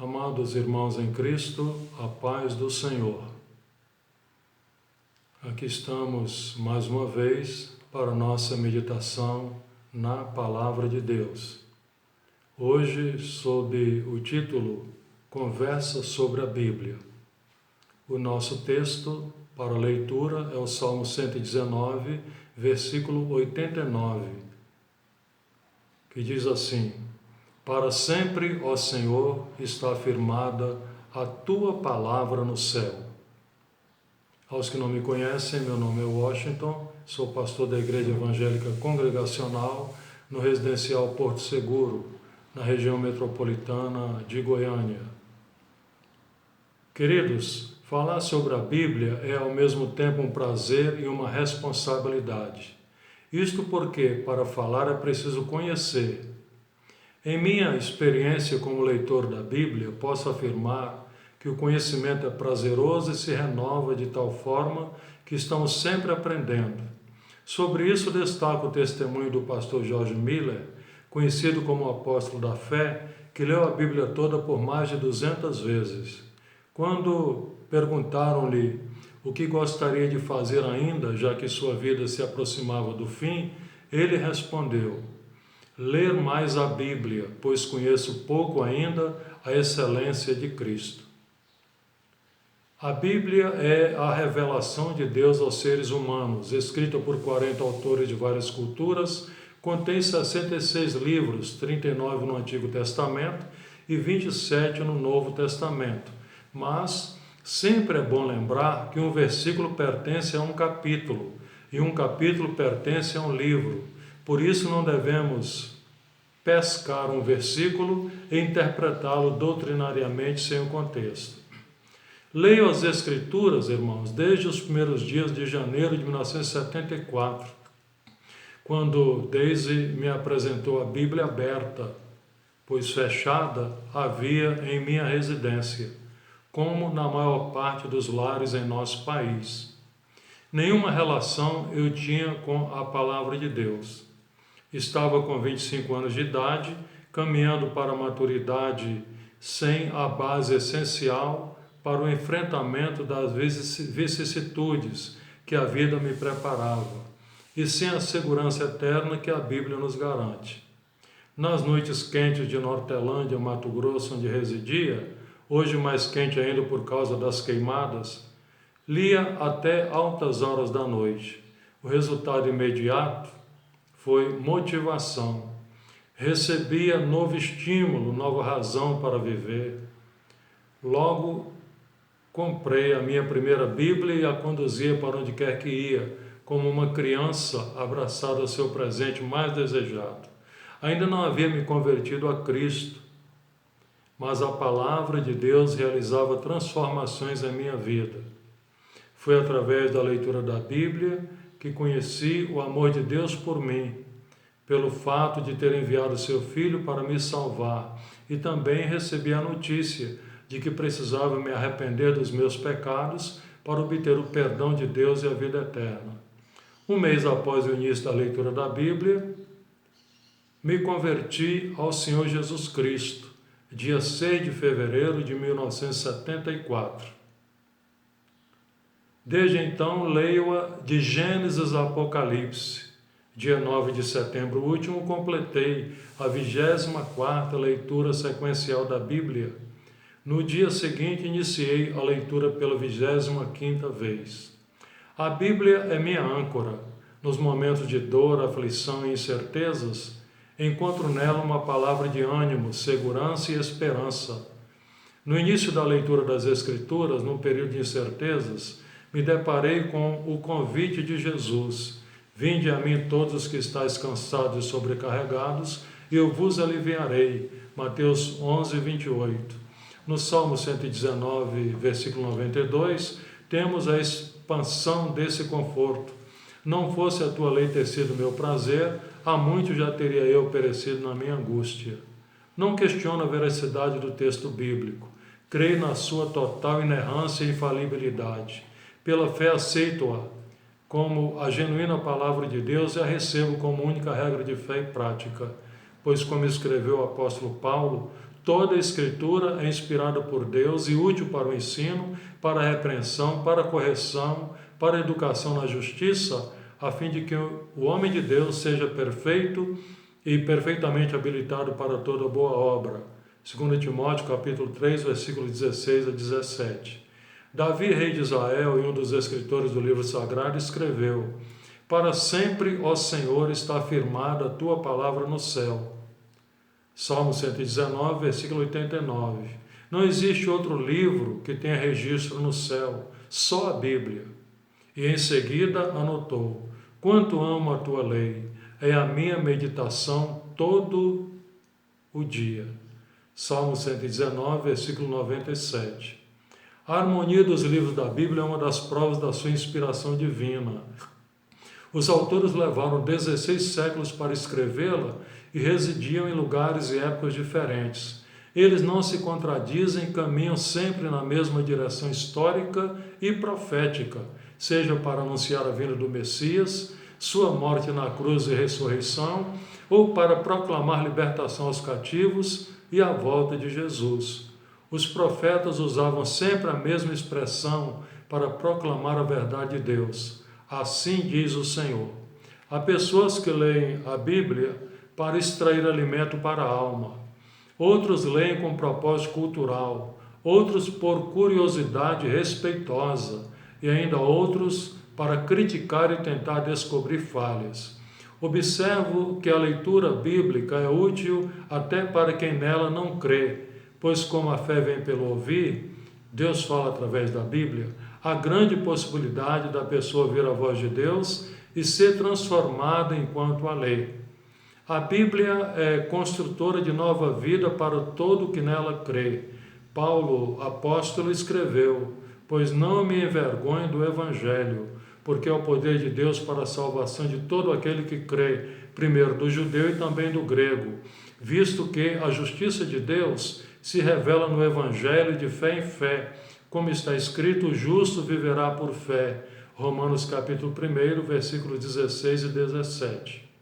Amados irmãos em Cristo, a paz do Senhor. Aqui estamos mais uma vez para nossa meditação na Palavra de Deus. Hoje, sob o título Conversa sobre a Bíblia. O nosso texto para leitura é o Salmo 119, versículo 89, que diz assim: Para sempre, ó Senhor, está afirmada a Tua palavra no céu. Aos que não me conhecem, meu nome é Washington, sou pastor da Igreja Evangélica Congregacional no Residencial Porto Seguro, na região metropolitana de Goiânia. Queridos, falar sobre a Bíblia é ao mesmo tempo um prazer e uma responsabilidade. Isto porque, para falar, é preciso conhecer. Em minha experiência como leitor da Bíblia, posso afirmar que o conhecimento é prazeroso e se renova de tal forma que estamos sempre aprendendo. Sobre isso destaco o testemunho do pastor George Miller, conhecido como o apóstolo da fé, que leu a Bíblia toda por mais de 200 vezes. Quando perguntaram-lhe o que gostaria de fazer ainda, já que sua vida se aproximava do fim, ele respondeu: ler mais a Bíblia, pois conheço pouco ainda a excelência de Cristo. A Bíblia é a revelação de Deus aos seres humanos, escrita por 40 autores de várias culturas, contém 66 livros, 39 no Antigo Testamento e 27 no Novo Testamento. Mas sempre é bom lembrar que um versículo pertence a um capítulo e um capítulo pertence a um livro. Por isso não devemos pescar um versículo e interpretá-lo doutrinariamente sem o contexto. Leio as Escrituras, irmãos, desde os primeiros dias de janeiro de 1974, quando Daisy me apresentou a Bíblia aberta, pois fechada havia em minha residência, como na maior parte dos lares em nosso país. Nenhuma relação eu tinha com a Palavra de Deus. Estava com 25 anos de idade, caminhando para a maturidade sem a base essencial para o enfrentamento das vicissitudes que a vida me preparava, e sem a segurança eterna que a Bíblia nos garante. Nas noites quentes de Nortelândia, Mato Grosso, onde residia, hoje mais quente ainda por causa das queimadas, lia até altas horas da noite. O resultado imediato foi motivação. Recebia novo estímulo, nova razão para viver. Logo, comprei a minha primeira Bíblia e a conduzia para onde quer que ia, como uma criança abraçada ao seu presente mais desejado. Ainda não havia me convertido a Cristo, mas a palavra de Deus realizava transformações em minha vida. Foi através da leitura da Bíblia que conheci o amor de Deus por mim, pelo fato de ter enviado seu Filho para me salvar, e também recebi a notícia de que precisava me arrepender dos meus pecados para obter o perdão de Deus e a vida eterna. Um mês após o início da leitura da Bíblia, me converti ao Senhor Jesus Cristo, dia 6 de fevereiro de 1974. Desde então, leio-a de Gênesis a Apocalipse. Dia 9 de setembro último, completei a 24ª leitura sequencial da Bíblia. No dia seguinte, iniciei a leitura pela 25ª vez. A Bíblia é minha âncora. Nos momentos de dor, aflição e incertezas, encontro nela uma palavra de ânimo, segurança e esperança. No início da leitura das Escrituras, num período de incertezas, me deparei com o convite de Jesus: vinde a mim todos os que estáis cansados e sobrecarregados, e eu vos aliviarei. Mateus 11, 28. No Salmo 119, versículo 92, temos a expansão desse conforto. Não fosse a tua lei ter sido meu prazer, há muito já teria eu perecido na minha angústia. Não questiono a veracidade do texto bíblico. Creio na sua total inerrância e infalibilidade. Pela fé aceito-a como a genuína palavra de Deus e a recebo como única regra de fé e prática. Pois, como escreveu o apóstolo Paulo, Toda a Escritura é inspirada por Deus e útil para o ensino, para a repreensão, para a correção, para a educação na justiça, a fim de que o homem de Deus seja perfeito e perfeitamente habilitado para toda boa obra. 2 Timóteo capítulo 3, versículos 16 a 17. Davi, rei de Israel e um dos escritores do livro sagrado, escreveu: Para sempre, ó Senhor, está afirmada a tua palavra no céu. Salmo 119, versículo 89. Não existe outro livro que tenha registro no céu, só a Bíblia. E em seguida anotou: Quanto amo a tua lei, é a minha meditação todo o dia. Salmo 119, versículo 97. A harmonia dos livros da Bíblia é uma das provas da sua inspiração divina. Os autores levaram 16 séculos para escrevê-la e residiam em lugares e épocas diferentes. Eles não se contradizem, caminham sempre na mesma direção histórica e profética, seja para anunciar a vinda do Messias, sua morte na cruz e ressurreição, ou para proclamar libertação aos cativos e a volta de Jesus. Os profetas usavam sempre a mesma expressão para proclamar a verdade de Deus. Assim diz o Senhor. Há pessoas que leem a Bíblia para extrair alimento para a alma. Outros leem com propósito cultural, outros por curiosidade respeitosa e ainda outros para criticar e tentar descobrir falhas. Observo que a leitura bíblica é útil até para quem nela não crê, pois como a fé vem pelo ouvir, Deus fala através da Bíblia, há grande possibilidade da pessoa ouvir a voz de Deus e ser transformada enquanto a lê. A Bíblia é construtora de nova vida para todo que nela crê. Paulo, apóstolo, escreveu: Pois não me envergonho do Evangelho, porque é o poder de Deus para a salvação de todo aquele que crê, primeiro do judeu e também do grego, visto que a justiça de Deus se revela no Evangelho de fé em fé, como está escrito: o justo viverá por fé. Romanos capítulo 1, versículos 16 e 17.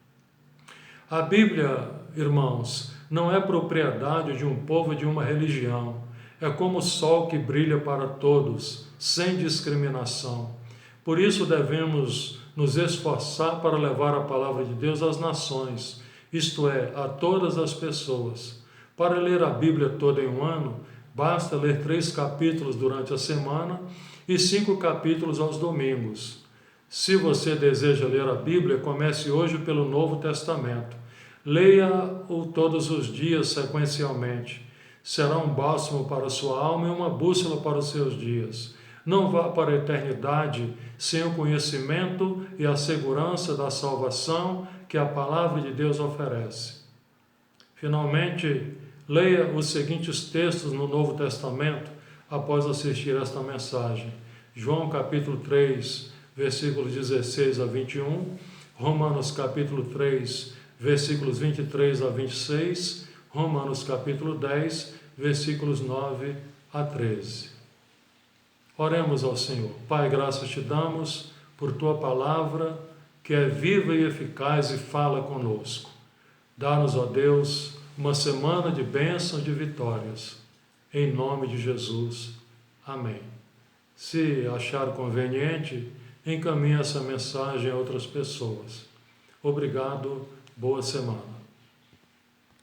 A Bíblia, irmãos, não é propriedade de um povo, de uma religião. É como o sol que brilha para todos, sem discriminação. Por isso devemos nos esforçar para levar a palavra de Deus às nações, isto é, a todas as pessoas. Para ler a Bíblia toda em um ano, basta ler 3 capítulos durante a semana e 5 capítulos aos domingos. Se você deseja ler a Bíblia, comece hoje pelo Novo Testamento. Leia-o todos os dias sequencialmente. Será um bálsamo para a sua alma e uma bússola para os seus dias. Não vá para a eternidade sem o conhecimento e a segurança da salvação que a palavra de Deus oferece. Finalmente, leia os seguintes textos no Novo Testamento após assistir esta mensagem. João capítulo 3, versículos 16 a 21, Romanos capítulo 3, versículos 23 a 26, Romanos capítulo 10, versículos 9 a 13. Oremos ao Senhor. Pai, graças te damos por tua palavra, que é viva e eficaz e fala conosco. Dá-nos, ó Deus, uma semana de bênçãos e de vitórias. Em nome de Jesus. Amém. Se achar conveniente, encaminhe essa mensagem a outras pessoas. Obrigado. Boa semana.